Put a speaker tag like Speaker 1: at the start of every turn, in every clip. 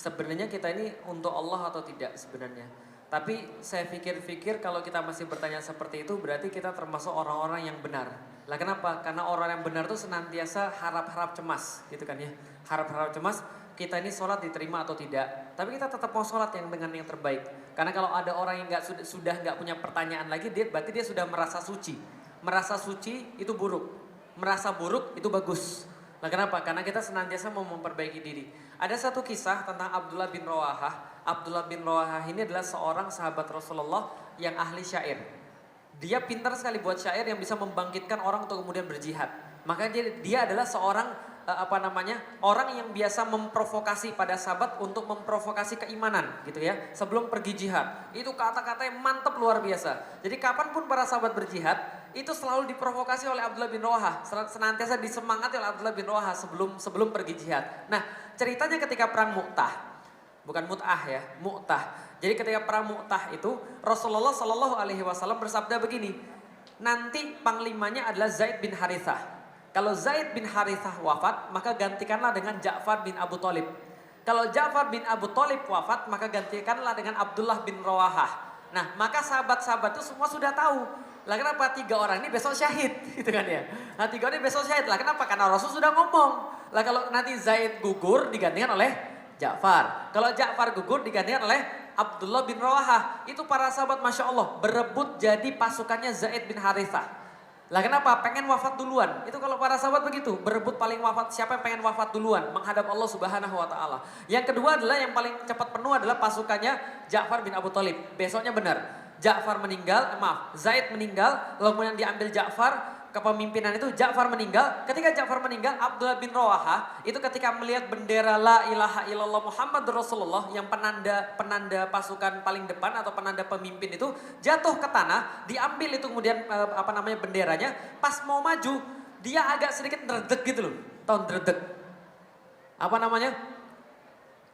Speaker 1: sebenarnya kita ini untuk Allah atau tidak sebenarnya. Tapi saya pikir-pikir kalau kita masih bertanya seperti itu berarti kita termasuk orang-orang yang benar. Lah kenapa? Karena orang yang benar tuh senantiasa harap-harap cemas gitu kan ya. Harap-harap cemas kita ini sholat diterima atau tidak. Tapi kita tetap mau sholat yang dengan yang terbaik. Karena kalau ada orang yang sudah nggak punya pertanyaan lagi, berarti dia sudah merasa suci. Merasa suci itu buruk. Merasa buruk itu bagus. Nah kenapa? Karena kita senantiasa mau memperbaiki diri. Ada satu kisah tentang Abdullah bin Rawahah. Abdullah bin Rawahah ini adalah seorang sahabat Rasulullah yang ahli syair. Dia pintar sekali buat syair yang bisa membangkitkan orang untuk kemudian berjihad. Makanya dia adalah seorang orang yang biasa memprovokasi pada sahabat untuk memprovokasi keimanan gitu ya. Sebelum pergi jihad. Itu kata-katanya mantap luar biasa. Jadi kapanpun para sahabat berjihad, itu selalu diprovokasi oleh Abdullah bin Rawahah, senantiasa disemangati oleh Abdullah bin Rawahah sebelum pergi jihad. Nah, ceritanya ketika perang Mu'tah, bukan Mut'ah ya, Mu'tah. Jadi ketika perang Mu'tah itu Rasulullah Shallallahu Alaihi Wasallam bersabda begini, nanti panglimanya adalah Zaid bin Harithah. Kalau Zaid bin Harithah wafat, maka gantikanlah dengan Ja'far bin Abu Thalib. Kalau Ja'far bin Abu Thalib wafat, maka gantikanlah dengan Abdullah bin Rawahah. Nah, maka sahabat-sahabat itu semua sudah tahu. Lah kenapa 3 orang ini besok syahid gitu kan ya. Nah 3 orang ini besok syahid lah kenapa? Karena Rasul sudah ngomong. Lah kalau nanti Zaid gugur digantikan oleh Ja'far. Kalau Ja'far gugur digantikan oleh Abdullah bin Rawahah. Itu para sahabat Masya Allah berebut jadi pasukannya Zaid bin Harithah. Lah kenapa? Pengen wafat duluan. Itu kalau para sahabat begitu, berebut paling wafat. Siapa yang pengen wafat duluan? Menghadap Allah Subhanahu wa taala. Yang kedua adalah yang paling cepat penuh adalah pasukannya Ja'far bin Abu Thalib. Besoknya benar. Ja'far meninggal, Zaid meninggal, lalu kemudian diambil Ja'far, kepemimpinan itu Ja'far meninggal. Ketika Ja'far meninggal, Abdullah bin Rawahah itu ketika melihat bendera la ilaha illallah Muhammad Rasulullah yang penanda pasukan paling depan atau penanda pemimpin itu jatuh ke tanah, diambil itu kemudian benderanya, pas mau maju dia agak sedikit dredeg gitu loh. Tahu dredeg?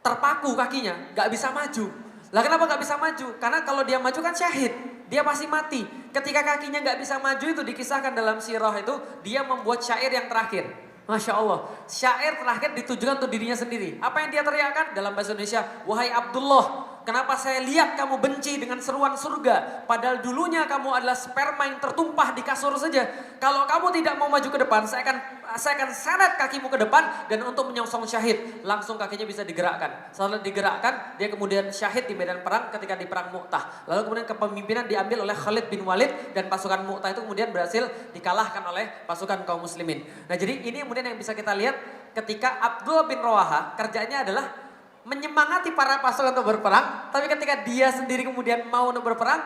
Speaker 1: Terpaku kakinya, gak bisa maju. Lah kenapa gak bisa maju? Karena kalau dia maju kan syahid, dia pasti mati. Ketika kakinya gak bisa maju itu dikisahkan dalam sirah itu, dia membuat syair yang terakhir. Masya Allah, syair terakhir ditujukan untuk dirinya sendiri. Apa yang dia teriakkan dalam bahasa Indonesia? Wahai Abdullah, kenapa saya lihat kamu benci dengan seruan surga? Padahal dulunya kamu adalah sperma yang tertumpah di kasur saja. Kalau kamu tidak mau maju ke depan, saya akan seret kakimu ke depan dan untuk menyongsong syahid. Langsung kakinya bisa digerakkan. Setelah digerakkan, dia kemudian syahid di medan perang ketika di perang Mu'tah. Lalu kemudian kepemimpinan diambil oleh Khalid bin Walid dan pasukan Mu'tah itu kemudian berhasil dikalahkan oleh pasukan kaum muslimin. Nah jadi ini kemudian yang bisa kita lihat ketika Abdullah bin Rawahah kerjanya adalah menyemangati para pasukan untuk berperang, tapi ketika dia sendiri kemudian mau untuk berperang,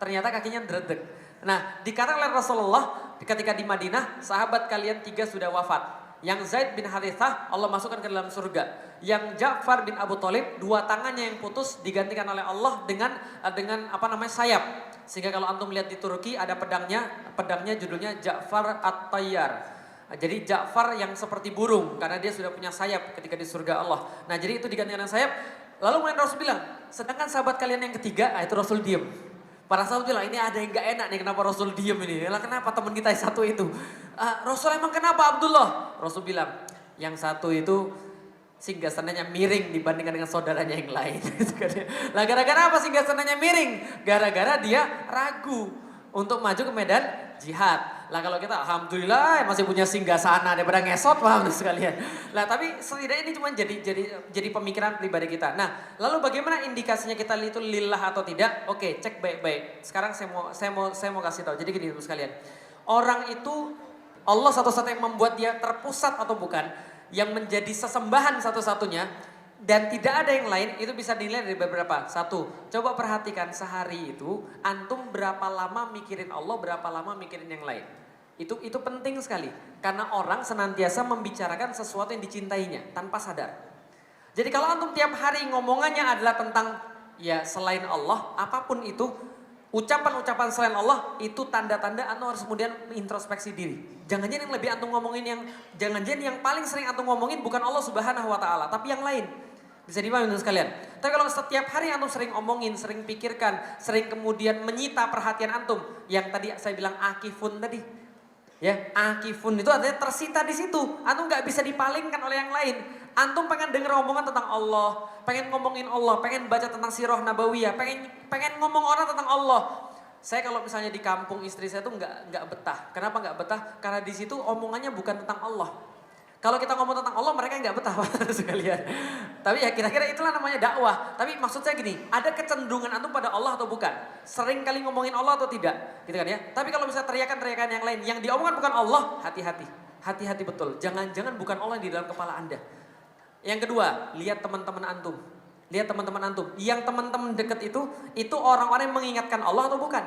Speaker 1: ternyata kakinya dredeg. Nah, dikatakan oleh Rasulullah ketika di Madinah, sahabat kalian 3 sudah wafat. Yang Zaid bin Harithah Allah masukkan ke dalam surga. Yang Ja'far bin Abu Thalib 2 tangannya yang putus digantikan oleh Allah dengan sayap. Sehingga kalau antum lihat di Turki ada pedangnya judulnya Ja'far At-Tayyar. Jadi Ja'far yang seperti burung karena dia sudah punya sayap ketika di surga Allah. Nah jadi itu digantikan dengan sayap. Lalu kemudian Rasul bilang, sedangkan sahabat kalian yang ketiga, itu Rasul diem. Para sahabat bilang, ini ada yang gak enak nih kenapa Rasul diem ini. Lah kenapa teman kita yang satu itu? Rasul emang kenapa Abdullah? Rasul bilang, yang satu itu singgasananya miring dibandingkan dengan saudaranya yang lain. Lah gara-gara apa singgasananya miring? Gara-gara dia ragu untuk maju ke medan jihad. Lah kalau kita alhamdulillah masih punya singgasana daripada ngesot paham sekalian. Lah tapi setidaknya ini cuma jadi pemikiran pribadi kita. Nah, lalu bagaimana indikasinya kita itu lillah atau tidak? Oke, cek baik-baik. Sekarang saya mau kasih tahu. Jadi gini sekalian. Orang itu Allah satu-satunya yang membuat dia terpusat atau bukan, yang menjadi sesembahan satu-satunya dan tidak ada yang lain, itu bisa dinilai dari beberapa. 1, coba perhatikan sehari itu antum berapa lama mikirin Allah, berapa lama mikirin yang lain. Itu penting sekali karena orang senantiasa membicarakan sesuatu yang dicintainya tanpa sadar. Jadi kalau antum tiap hari ngomongannya adalah tentang ya selain Allah, apapun itu, ucapan-ucapan selain Allah, itu tanda-tanda antum harus kemudian introspeksi diri. Jangan-jangan yang lebih antum ngomongin jangan-jangan yang paling sering antum ngomongin bukan Allah Subhanahu wa taala, tapi yang lain. Bisa dipahami teman sekalian. Tapi kalau setiap hari antum sering omongin, sering pikirkan, sering kemudian menyita perhatian antum, yang tadi saya bilang akifun tadi. Ya, akifun itu artinya tersita di situ. Antum nggak bisa dipalingkan oleh yang lain. Antum pengen denger omongan tentang Allah, pengen ngomongin Allah, pengen baca tentang sirah nabawiyah, pengen ngomong orang tentang Allah. Saya kalau misalnya di kampung istri saya tuh nggak betah. Kenapa nggak betah? Karena di situ omongannya bukan tentang Allah. Kalau kita ngomong tentang Allah mereka nggak betah sekalian. Tapi ya kira-kira itulah namanya dakwah. Tapi maksud saya gini, ada kecenderungan antum pada Allah atau bukan? Sering kali ngomongin Allah atau tidak? Gitu kan ya. Tapi kalau misalnya teriakan-teriakan yang lain, yang diomongkan bukan Allah, hati-hati. Hati-hati betul. Jangan-jangan bukan Allah yang di dalam kepala Anda. Yang kedua, lihat teman-teman antum. Lihat teman-teman antum. Yang teman-teman dekat itu orang-orang yang mengingatkan Allah atau bukan?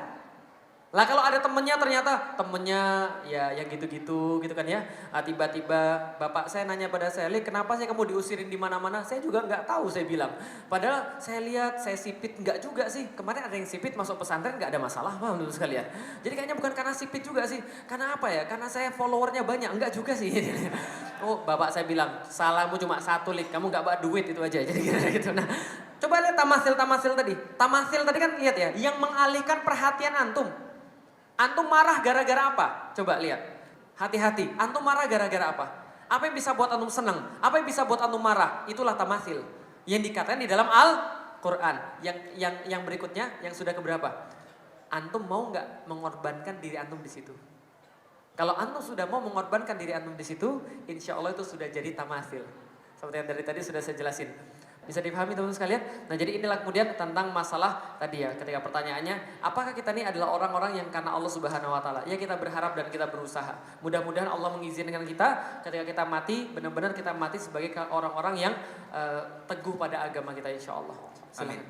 Speaker 1: Lah kalau ada temennya ternyata temennya ya yang gitu-gitu gitu kan ya. Tiba-tiba bapak saya nanya pada saya, "Li, kenapa sih kamu diusirin di mana-mana?" Saya juga nggak tahu, saya bilang. Padahal saya lihat saya sipit nggak juga sih. Kemarin ada yang sipit masuk pesantren nggak ada masalah Pak menurut sekalian. Jadi kayaknya bukan karena sipit juga sih. Karena apa ya? Karena saya followernya banyak, enggak juga sih. Oh, bapak saya bilang, "Salahmu cuma satu, Lik. Kamu nggak bawa duit itu aja." Jadi gitu. Nah, coba lihat tamasil tadi. Tamasil tadi kan lihat ya, yang mengalihkan perhatian antum. Antum marah gara-gara apa? Coba lihat. Hati-hati. Antum marah gara-gara apa? Apa yang bisa buat antum senang? Apa yang bisa buat antum marah? Itulah tamasil. Yang dikatakan di dalam Al-Quran. Yang berikutnya, yang sudah keberapa? Antum mau nggak mengorbankan diri antum di situ? Kalau antum sudah mau mengorbankan diri antum di situ, insya Allah itu sudah jadi tamasil. Seperti yang dari tadi sudah saya jelasin. Bisa dipahami teman-teman sekalian? Nah jadi inilah kemudian tentang masalah tadi ya, ketika pertanyaannya, apakah kita ini adalah orang-orang yang karena Allah Subhanahu Wa Taala? Ya kita berharap dan kita berusaha. Mudah-mudahan Allah mengizinkan kita ketika kita mati, benar-benar kita mati sebagai orang-orang yang teguh pada agama kita insya Allah. Amin.